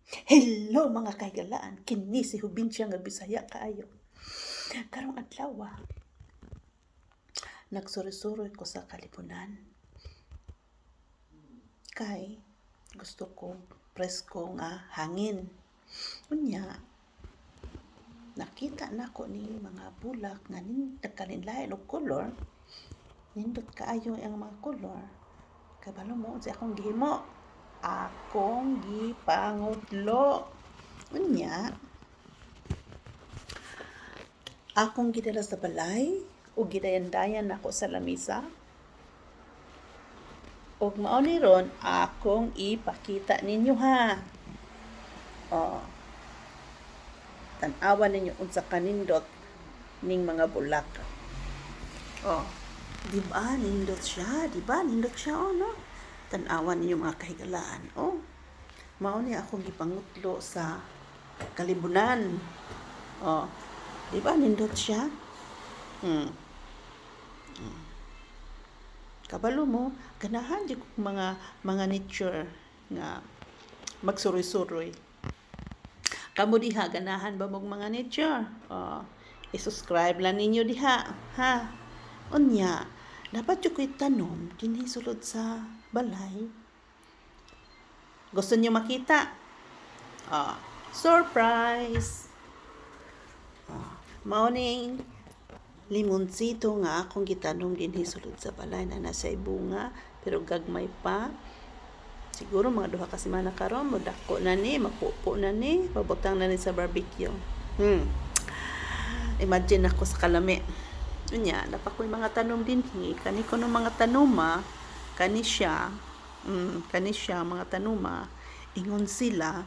Hello mga kaigalaan, kini si Hubinsya nga Bisaya kaayo. Karong adlaw, nagsuri-suroy ko sa kalibunan. Kay gusto ko presko nga hangin. Unya, nakita nako ni mga bulak nga nagkalinlain og kolor. Nindot kaayo ang mga kolor. Kabalo mo sa akong gihimo. Akong gipangudlo. Unya, akong gidala sa balay o gidayan-dayan nako sa lamisa. Og mao ni ron akong ipakita ninyo ha. Tan-awan ninyo unsa kanindot ning mga bulak. Di ba nindot siya? Di ba nindot siya no? Tan-awan ninyo mga kahigalaan. Mao ni akong gipangutlo sa kalibunan. Di ba nindot siya? Kabalo mo, ganahan di ko mga nature nga magsuroy-suroy. Kamo diha ganahan ba mong mga nature? I-subscribe lang ninyo diha, ha? Unya, dapat yung ko'y tanom dinhi sulod sa balay. Gusto niyo makita? Surprise! Mao ning limonsito nga akong gitanom dinhi sulod sa balay na nasa bunga pero gagmay pa. Siguro mga 2 ka semana karon modako na ni, mapupo na ni, pabutang na ni sa barbecue. Imagine ako sa kalami. Unya, dapat ko'y mga tanom dinhi. Kani ko ng mga tanuma, kani siya mga tanuma. Ingon sila,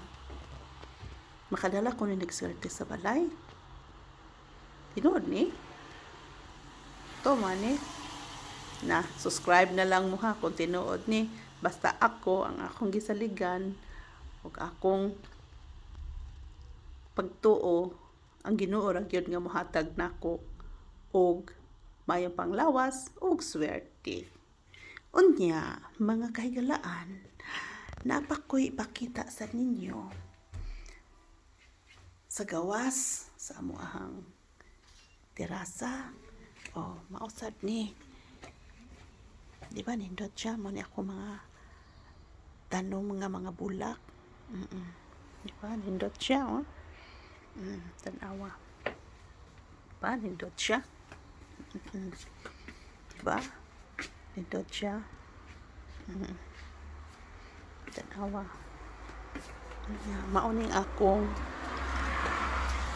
makadala ko ni nagswerte sa balay. Tinood ni? Toma ni? Na, subscribe na lang mo ha kung tinuod ni. Basta ako, ang akong gisaligan, ug akong pagtuo, ang Ginoo ra gyud nga mohatag nako og mayong panglawas ug swerte. Unya, mga kahigalaan, napakoy ipakita sa ninyo sa gawas sa amuahang terasa. Mausad ni. Di ba nindot siya mo ni ako mga tanong mga bulak. Di ba nindot siya tanawa. Di ba nindot siya? Di ba nindot siya? Tanawa. Mauning akong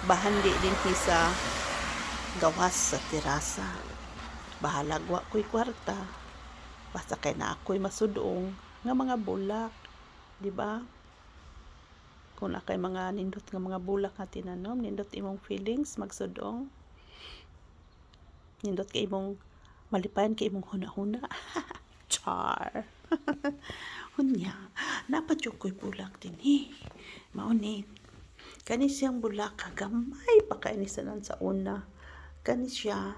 bahandi din sa gawas sa terasa. Bahalagwa ko'y kwarta. Basta kay na ako'y masudong nga mga bulak. Di ba? Kung na kay mga nindot nga mga bulak nga tinanom, nindot imong feelings magsudong. Nindot kay imong malipayan kay imong huna-huna. Char. Unya, napadyo ko'y bulak dinhi. Mauni. Kani siyang bulak kagamay pa kainisanan sa una. Kani siya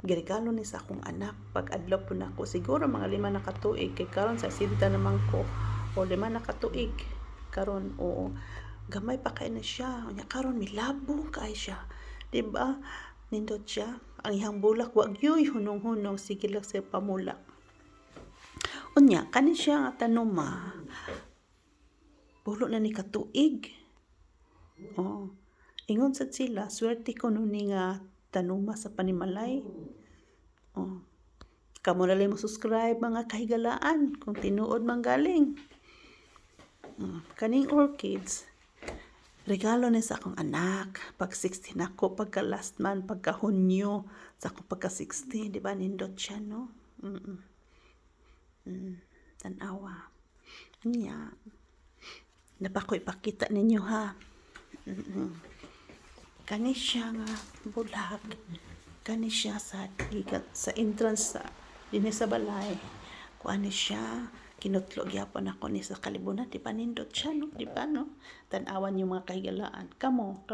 giregalo ni sa akong anak pag adlaw po nako, siguro mga 5 na katuig kay karon sa sinta naman ko, o 5 na katuig karon. Gamay pa kay na siya. Unya karon milabo kay siya, di ba? Nindot siya. Ang ihang bulak wa gyoy hunong-hunong, sige lang sa pamulak. Unya kani siya nga tanuma bulo na ni katuig. Ingon sad sila, swerte ko nun nga tanuma sa panimalay. Kamo na lang mo subscribe mga kahigalaan kung tinuod man galing. Kaning orchids, regalo ni sa akong anak pag 16 ako, pagka last month, pagka Hunyo sa akong pagka 60, di ba nindot siya no? Tanawa niya. Napako ipakita ninyo ha. Kani siya nga bulak, kani siya sa entrance sa dinhi sa balay. Kuani siya, kinutlo gyapon ako ni sa kalibunan. Di ba nindot siya no? Di ba no? Tan-awan yung mga kahigalaan. Kamo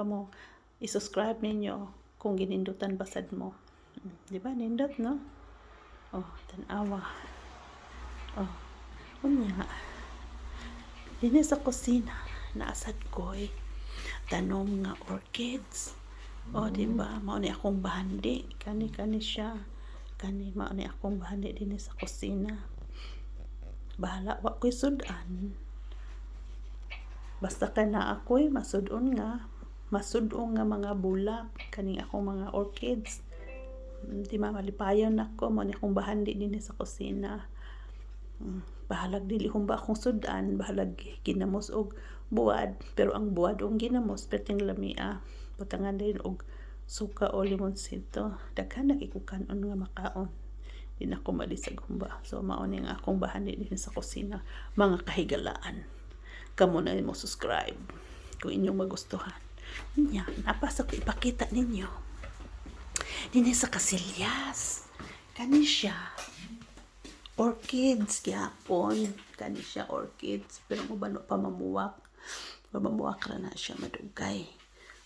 i-subscribe ninyo kung ginindutan basad mo. Di ba nindot no? Tan-awa. Unya, Dinhi sa kusina naasad ko'y tanom nga orchids. O di ba mao ni akong bahandi kani siya. Kani mao ni akong bahandi dinhi sa kusina. Bahala wa ko'y sudan. Basta kana ako'y masudon nga mga bulak kaning akong mga orchids. Di malipayon ako mo ni akong bahandi dinhi sa kusina. Bahalag dili humba akong sudan, bahalag ginamos og buwad, pero ang buwad og ginamos perting lamia. Butangan din og suka o limonsito. Daghan na kay ko kanon nga makaon. Di na ko malisag humba. So mao ni nga akong bahandi dinhi sa kusina, mga kahigalaan. Kamo na mo subscribe kung inyong magustuhan. Nya, napasa ko ipakita ninyo. Dinhi sa kasilyas. Kani siya. Orchids gyapon. Kani siya orchids. Pero uban pa mamuwak. Mamuwak ra na siya madugay.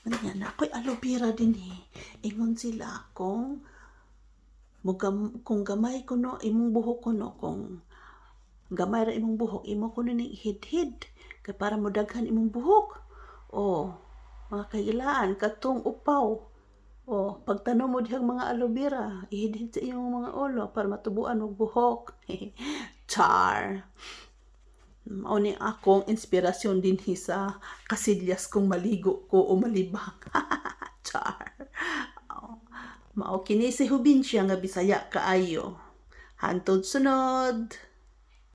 Nya, na ako'y aloe vera dinhi. Ingon sila kung gamay kuno imong buhok kuno, kung gamay ra imong buhok, imo kuno ning hid-hid kay para mo daghan imong buhok. O mga kahilaan katong upaw. O pagtanom mo dihang mga aloe vera, ihid-hid sa iyong mga ulo para matubuan og buhok. Char. Mao ni akong inspirasyon dinhi sa kasilyas kung maligo ko o malibang. Char. Mao kini si Hubinsya nga Bisaya kaayo. Hantod sunod.